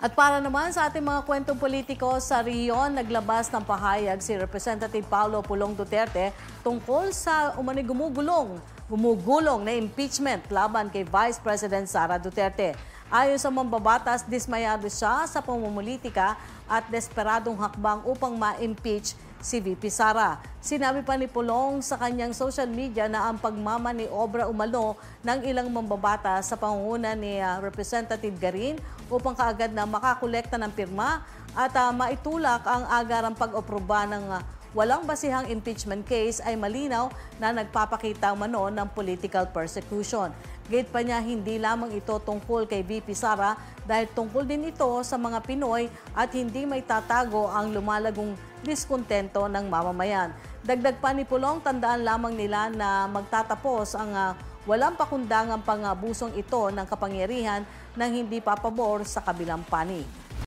At para naman sa ating mga kwentong politiko sa riyon, naglabas ng pahayag si Representative Paulo Pulong Duterte tungkol sa umano'y gumugulong na impeachment laban kay Vice President Sara Duterte. Ayon sa mambabatas, dismayado siya sa pamumulitika at desperadong hakbang upang ma-impeach si VP Sara. Sinabi pa ni Pulong sa kanyang social media na ang pagmamaniobra umano ng ilang mambabatas sa pangunguna ni Representative Garin upang kaagad na makakolekta ng pirma at maitulak ang agarang pag-aproba ng walang basihang impeachment case ay malinaw na nagpapakita umano ng political persecution. Gate pa niya, hindi lamang ito tungkol kay VP Sara dahil tungkol din ito sa mga Pinoy at hindi may tatago ang lumalagong diskontento ng mamamayan. Dagdag pa ni Pulong, tandaan lamang nila na magtatapos ang walang pakundangang pangabusong ito ng kapangyarihan nang hindi papabor sa kabilang panig.